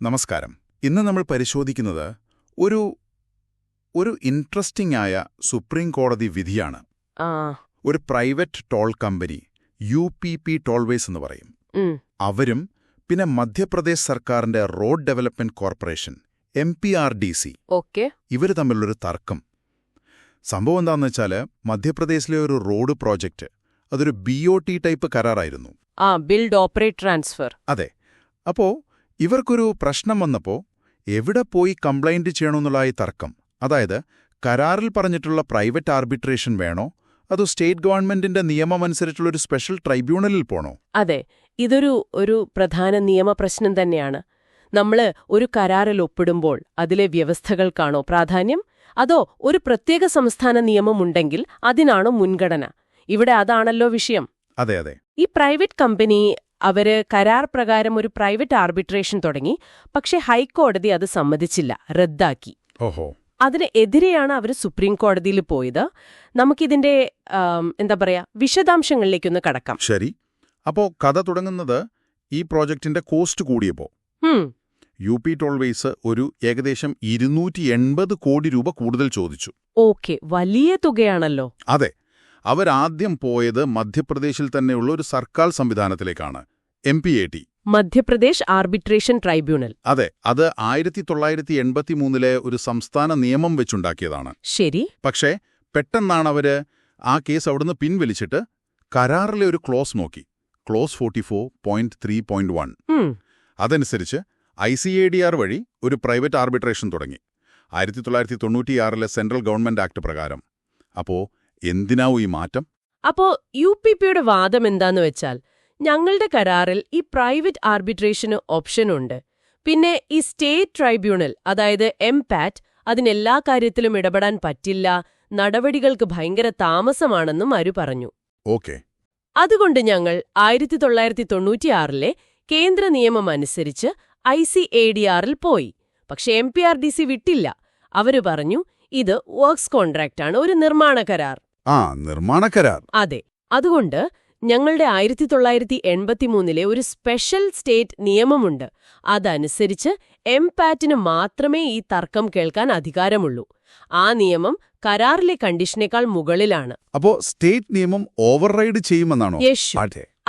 നമസ്കാരം. ഇന്ന് നമ്മൾ പരിശോധിക്കുന്നത് ഒരു ഒരു ഇൻട്രസ്റ്റിംഗ് ആയ സുപ്രീം കോടതി വിധിയാണ്. ഒരു പ്രൈവറ്റ് ടോൾ കമ്പനി UPP ടോൾവേസ് എന്ന് പറയും. അവരും പിന്നെ മധ്യപ്രദേശ് സർക്കാരിന്റെ റോഡ് ഡെവലപ്മെന്റ് കോർപ്പറേഷൻ MPRDC ഇവർ തമ്മിലുള്ളൊരു തർക്കം. സംഭവം എന്താണെന്ന് വെച്ചാൽ മധ്യപ്രദേശിലെ ഒരു റോഡ് പ്രോജക്റ്റ് അതൊരു BOT ടൈപ്പ് കരാറായിരുന്നു. Build operate transfer. അതെ. അപ്പോ ഇവർക്കൊരു പ്രശ്നം വന്നപ്പോൾ എവിടെ പോയി കംപ്ലൈന്റ് ചെയ്യണമെന്നുള്ള ഈ തർക്കം, അതായത് കരാറിൽ പറഞ്ഞിട്ടുള്ള പ്രൈവറ്റ് ആർബിട്രേഷൻ വേണോ അതോ സ്റ്റേറ്റ് ഗവൺമെന്റിന്റെ നിയമമനുസരിച്ചുള്ളൊരു സ്പെഷ്യൽ ട്രൈബ്യൂണലിൽ പോണോ? അതെ, ഇതൊരു പ്രധാന നിയമപ്രശ്നം തന്നെയാണ്. നമ്മൾ ഒരു കരാറിൽ ഒപ്പിടുമ്പോൾ അതിലെ വ്യവസ്ഥകൾക്കാണോ പ്രാധാന്യം, അതോ ഒരു പ്രത്യേക സംസ്ഥാന നിയമമുണ്ടെങ്കിൽ അതിനാണോ മുൻഗണന? ഇവിടെ അതാണല്ലോ വിഷയം. അതെ അതെ. ഈ പ്രൈവറ്റ് കമ്പനി അവര് കരാർ പ്രകാരം ഒരു പ്രൈവറ്റ് ആർബിട്രേഷൻ തുടങ്ങി. പക്ഷെ ഹൈക്കോടതി അത് സമ്മതിച്ചില്ല, റദ്ദാക്കി. ഓഹോ. അതിന് എതിരെയാണ് അവർ സുപ്രീം കോടതിയിൽ പോയത്. നമുക്കിതിന്റെ വിശദാംശങ്ങളിലേക്കൊന്ന് കടക്കാം. ശരി. അപ്പോ കഥ തുടങ്ങുന്നത് ഈ പ്രോജക്റ്റിന്റെ കോസ്റ്റ് കൂടിയപ്പോ UP ടോൾവേസ് ഒരു ഏകദേശം 280 കോടി രൂപ കൂടുതൽ ചോദിച്ചു. ഓക്കെ, വലിയ തുകയാണല്ലോ. അതെ. അവരാദ്യം പോയത് മധ്യപ്രദേശിൽ തന്നെയുള്ള ഒരു സർക്കാർ സംവിധാനത്തിലേക്കാണ്, MPAT, മധ്യപ്രദേശ് ആർബിട്രേഷൻ ട്രൈബ്യൂണൽ. അതെ, അത് 1983 ഒരു സംസ്ഥാന നിയമം വെച്ചുണ്ടാക്കിയതാണ്. ശരി. പക്ഷേ പെട്ടെന്നാണ് അവര് ആ കേസ് അവിടുന്ന് പിൻവലിച്ചിട്ട് കരാറിലെ ഒരു ക്ലോസ് നോക്കി, ക്ലോസ് 44.3.1. അതനുസരിച്ച് ICADR വഴി ഒരു പ്രൈവറ്റ് ആർബിട്രേഷൻ തുടങ്ങി 1996 സെൻട്രൽ ഗവൺമെന്റ് ആക്ട് പ്രകാരം. അപ്പോ എന്തിനാവും ഈ മാറ്റം? അപ്പോ UPPയുടെ വാദം എന്താന്ന് വെച്ചാൽ, ഞങ്ങളുടെ കരാറിൽ ഈ പ്രൈവറ്റ് ആർബിട്രേഷന് ഓപ്ഷനുണ്ട്. പിന്നെ ഈ സ്റ്റേറ്റ് ട്രൈബ്യൂണൽ, അതായത് MPAT, അതിനെല്ലാ കാര്യത്തിലും ഇടപെടാൻ പറ്റില്ല, നടപടികൾക്ക് ഭയങ്കര താമസമാണെന്നും അവര് പറഞ്ഞു. ഓക്കെ. അതുകൊണ്ട് ഞങ്ങൾ 1996 കേന്ദ്ര നിയമം അനുസരിച്ച് ICADRൽ പോയി. പക്ഷെ MPRDC വിട്ടില്ല. അവര് പറഞ്ഞു ഇത് വർക്ക്സ് കോൺട്രാക്റ്റാണ്, ഒരു നിർമ്മാണ കരാർ. നിർമ്മാണ കരാർ. അതെ. അതുകൊണ്ട് ഞങ്ങളുടെ 1983 ഒരു സ്പെഷ്യൽ സ്റ്റേറ്റ് നിയമമുണ്ട്. അതനുസരിച്ച് MPATന് മാത്രമേ ഈ തർക്കം കേൾക്കാൻ അധികാരമുള്ളൂ. ആ നിയമം കരാറിലെ കണ്ടീഷനേക്കാൾ മുകളിലാണ്. അപ്പോ സ്റ്റേറ്റ് നിയമം ഓവർറൈഡ് ചെയ്യുമെന്നാണോ?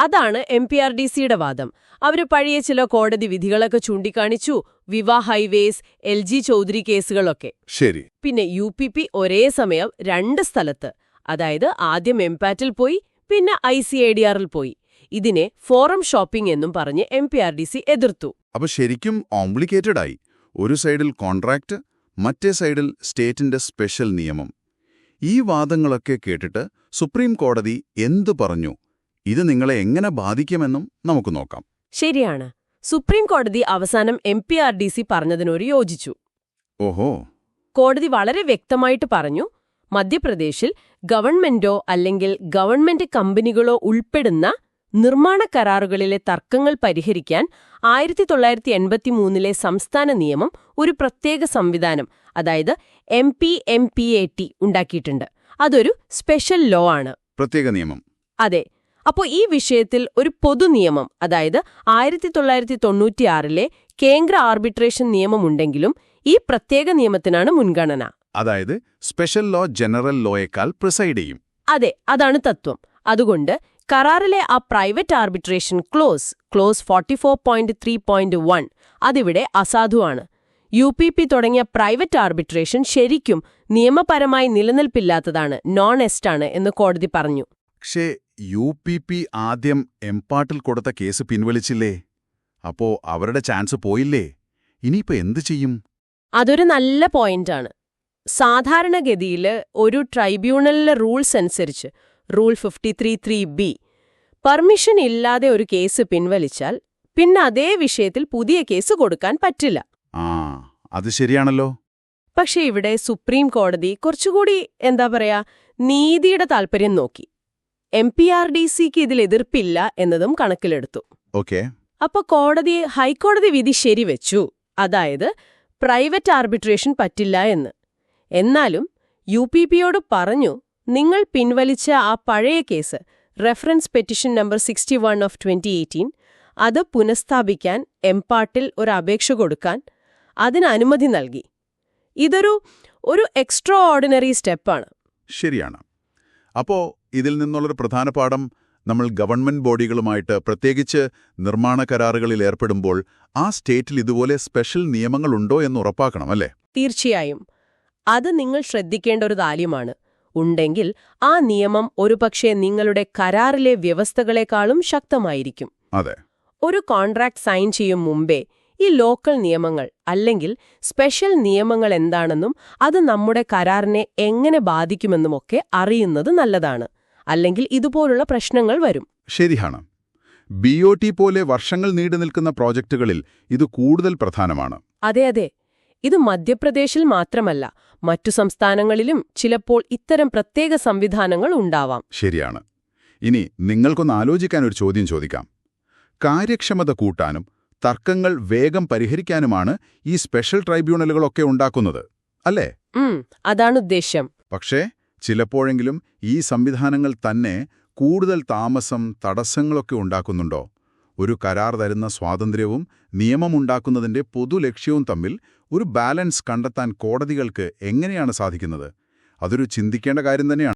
അതാണ് MPRDCയുടെ വാദം. അവര് പഴയ ചില കോടതി വിധികളൊക്കെ ചൂണ്ടിക്കാണിച്ചു, വിവാ ഹൈവേസ്, LG ചൗധരി കേസുകളൊക്കെ. ശരി. പിന്നെ UPP ഒരേ സമയം 2 സ്ഥലത്ത്, അതായത് ആദ്യം MPATൽ പോയി, പിന്നെ ICADRൽ പോയി. ഇതിനെ ഫോറം ഷോപ്പിംഗ് എന്നും പറഞ്ഞ് MPRDC എതിർത്തു. അപ്പൊ ശരിക്കും കോംപ്ലിക്കേറ്റഡ് ആയി. ഒരു സൈഡിൽ കോൺട്രാക്ട്, മറ്റേ സൈഡിൽ സ്റ്റേറ്റിന്റെ സ്പെഷ്യൽ നിയമം. ഈ വാദങ്ങളൊക്കെ കേട്ടിട്ട് സുപ്രീം കോടതി എന്തു പറഞ്ഞു? ഇത് നിങ്ങളെ എങ്ങനെ ബാധിക്കുമെന്നും നമുക്ക് നോക്കാം. ശരിയാണ്. സുപ്രീം കോടതി അവസാനം MPRDC പറഞ്ഞതിനോട് യോജിച്ചു. ഓഹോ. കോടതി വളരെ വ്യക്തമായിട്ട് പറഞ്ഞു, മധ്യപ്രദേശിൽ ഗവൺമെന്റോ അല്ലെങ്കിൽ ഗവൺമെന്റ് കമ്പനികളോ ഉൾപ്പെടുന്ന നിർമ്മാണ കരാറുകളിലെ തർക്കങ്ങൾ പരിഹരിക്കാൻ 1983 സംസ്ഥാന നിയമം ഒരു പ്രത്യേക സംവിധാനം, അതായത് MPAT ഉണ്ടാക്കിയിട്ടുണ്ട്. അതൊരു സ്പെഷ്യൽ ലോ ആണ്, പ്രത്യേക നിയമം. അതെ. അപ്പോ ഈ വിഷയത്തിൽ ഒരു പൊതുനിയമം, അതായത് 1996 കേന്ദ്ര ആർബിട്രേഷൻ നിയമമുണ്ടെങ്കിലും ഈ പ്രത്യേക നിയമത്തിനാണ് മുൻഗണന. അതായത് സ്പെഷ്യൽ ലോ ജനറൽ ലോയേക്കാൾ പ്രിസൈഡ് ചെയ്യും. അതെ, അതാണ് തത്വം. അതുകൊണ്ട് കരാറിലെ ആ പ്രൈവറ്റ് ആർബിട്രേഷൻ ക്ലോസ് 44.3.1 അതിവിടെ അസാധുവാണ്. UPP തുടങ്ങിയ പ്രൈവറ്റ് ആർബിട്രേഷൻ ശരിക്കും നിയമപരമായി നിലനിൽപ്പില്ലാത്തതാണ്, നോൺ എസ്റ്റാണ് എന്ന് കോടതി പറഞ്ഞു. പക്ഷേ UPP ആദ്യം MPATൽ കൊടുത്ത കേസ് പിൻവലിച്ചില്ലേ? അപ്പോ അവരുടെ ചാൻസ് പോയില്ലേ? ഇനിയിപ്പോ എന്തു ചെയ്യും? അതൊരു നല്ല പോയിന്റാണ്. സാധാരണഗതിയിൽ ഒരു ട്രൈബ്യൂണലിലെ റൂൾസ് അനുസരിച്ച്, റൂൾ 53(3)B, പെർമിഷൻ ഇല്ലാതെ ഒരു കേസ് പിൻവലിച്ചാൽ പിന്നെ അതേ വിഷയത്തിൽ പുതിയ കേസ് കൊടുക്കാൻ പറ്റില്ല. അത് ശരിയാണല്ലോ. പക്ഷെ ഇവിടെ സുപ്രീം കോടതി കുറച്ചുകൂടി നീതിയുടെ താൽപര്യം നോക്കി. MPRDCക്ക് ഇതിൽ എതിർപ്പില്ല എന്നതും കണക്കിലെടുത്തു. അപ്പൊ ഹൈക്കോടതി വിധി ശരിവെച്ചു, അതായത് പ്രൈവറ്റ് ആർബിട്രേഷൻ പറ്റില്ല എന്ന്. എന്നാലും UPPയോട് പറഞ്ഞു, നിങ്ങൾ പിൻവലിച്ച ആ പഴയ case, reference petition number 61 of 2018, അത് പുനഃസ്ഥാപിക്കാൻ എംപാർട്ടിൽ ഒരു അപേക്ഷ കൊടുക്കാൻ അതിന് അനുമതി നൽകി. ഇതൊരു എക്സ്ട്രാ ഓർഡിനറി സ്റ്റെപ്പാണ്. ശരിയാണ്. അപ്പോൾ ഇതിൽ നിന്നുള്ളൊരു പ്രധാന പാഠം, നമ്മൾ ഗവൺമെന്റ് ബോഡികളുമായിട്ട് പ്രത്യേകിച്ച് നിർമ്മാണ കരാറുകളിൽ ഏർപ്പെടുമ്പോൾ ആ സ്റ്റേറ്റിൽ ഇതുപോലെ സ്പെഷ്യൽ നിയമങ്ങളുണ്ടോ എന്ന് ഉറപ്പാക്കണം, അല്ലേ? തീർച്ചയായും. അത് നിങ്ങൾ ശ്രദ്ധിക്കേണ്ട ഒരു കാര്യമാണ്. ഉണ്ടെങ്കിൽ ആ നിയമം ഒരുപക്ഷെ നിങ്ങളുടെ കരാറിലെ വ്യവസ്ഥകളെക്കാളും ശക്തമായിരിക്കും. അതെ. ഒരു കോൺട്രാക്ട് സൈൻ ചെയ്യും മുമ്പേ ഈ ലോക്കൽ നിയമങ്ങൾ അല്ലെങ്കിൽ സ്പെഷ്യൽ നിയമങ്ങൾ എന്താണെന്നും അത് നമ്മുടെ കരാറിനെ എങ്ങനെ ബാധിക്കുമെന്നുമൊക്കെ അറിയുന്നത് നല്ലതാണ്. അല്ലെങ്കിൽ ഇതുപോലുള്ള പ്രശ്നങ്ങൾ വരും. ശരിയാണ്. BOT പോലെ വർഷങ്ങൾ നീണ്ടു നിൽക്കുന്ന പ്രോജക്റ്റുകളിൽ ഇത് കൂടുതൽ പ്രധാനമാണ്. അതെ. ഇത് മധ്യപ്രദേശിൽ മാത്രമല്ല, മറ്റു സംസ്ഥാനങ്ങളിലും ചിലപ്പോൾ ഇത്തരം പ്രത്യേക സംവിധാനങ്ങൾ ഉണ്ടാവാം. ശരിയാണ്. ഇനി നിങ്ങൾക്കൊന്ന് ആലോചിക്കാൻ ഒരു ചോദ്യം ചോദിക്കാം. കാര്യക്ഷമത കൂട്ടാനും തർക്കങ്ങൾ വേഗം പരിഹരിക്കാനുമാണ് ഈ സ്പെഷ്യൽ ട്രൈബ്യൂണലുകളൊക്കെ ഉണ്ടാക്കുന്നത്, അല്ലേ? അതാണ് ഉദ്ദേശ്യം. പക്ഷേ ചിലപ്പോഴെങ്കിലും ഈ സംവിധാനങ്ങൾ തന്നെ കൂടുതൽ താമസം, തടസ്സങ്ങളൊക്കെ ഉണ്ടാക്കുന്നുണ്ടോ? ഒരു കരാർ തരുന്ന സ്വാതന്ത്ര്യവും നിയമമുണ്ടാക്കുന്നതിന്റെ പൊതുലക്ഷ്യവും തമ്മിൽ ഒരു ബാലൻസ് കണ്ടെത്താൻ കോടതികൾക്ക് എങ്ങനെയാണ് സാധിക്കുന്നത്? അതൊരു ചിന്തിക്കേണ്ട കാര്യം തന്നെയാണ്.